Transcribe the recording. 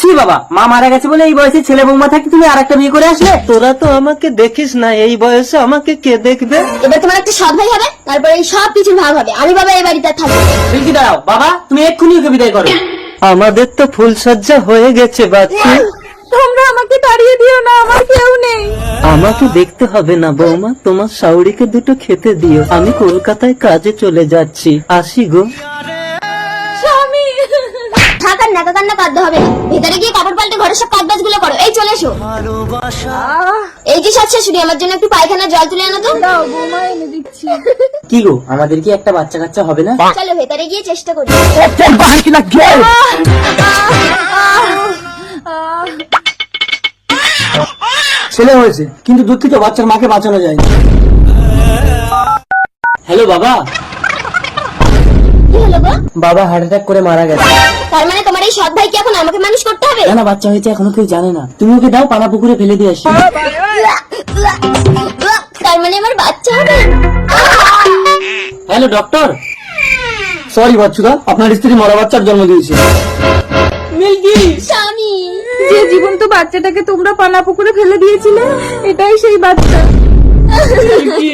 ছি বাবা, মা মারা গেছে বলে এই বয়সে ছেলে বৌমা থাকতে তুমি আরেকটা বিয়ে করে আসলে? তোরা তো আমাকে দেখিস না, এই বয়সে আমাকে কে দেখবে? এবার তোমার একটা সৎ ভাই হবে, তারপরে এই সব কিছুর ভাগ হবে। আমি বাবা এই বাড়িতে আর থাকবো না। বিলকি দাঁড়াও বাবা, তুমি এক্ষুনি ওকে বিদায় করো। আমাদের তো ফুলসজ্জা হয়ে গেছে বাচ্চা। তোমরা আমাকে তাড়িয়ে দিও না, আমার কেউ নেই। আমাকে দেখতে হবে না বৌমা, তোমার শাউরিকে দুটো খেতে দিও। আমি কলকাতায় কাজে চলে যাচ্ছি, আসি গো। স্বামী থাক আর নাকা কান্না কাঁদতে হবে না। ভেতরে গিয়ে কাপড় পাল্টে ঘরের সব কাজ বাজগুলো করো। এই চলে এসো। এই যে সব শাশুড়ি, আমার জন্য একটু পায়খানার জল তুলে আনো তো। দাও, বৌমা এনে দিচ্ছি। কি গো, আমাদের কি একটা বাচ্চা কাচ্চা হবে না? চলো ভেতরে গিয়ে চেষ্টা করি। ছেলে হয়েছে, কিন্তু দুঃখিত বাচ্চার মাকে বাঁচানো যায়নি। হ্যালো বাবা। কি হলো গো? বাবা হার্ট অ্যাটাক করে মারা গেছে। তার মানে তোমার এই সৎ ভাইকে এখন আমাকে মানুষ করতে হবে? না না, বাচ্চা হয়েছে এখনো কেউ জানে না। তুমি ওকে দাও, পানা পুকুরে ফেলে দিয়ে আসি। তার মানে আমার বাচ্চা হবে? Hello doctor. সরি বাচ্চুদা, আপনার স্ত্রী মরা বাচ্চার জন্ম দিয়েছে। মিল্কি। স্বামী, যে জীবন্ত বাচ্চাটাকে তোমরা পানা পুকুরে ফেলে দিয়েছিলে, এটাই সেই বাচ্চা। মিল্কি।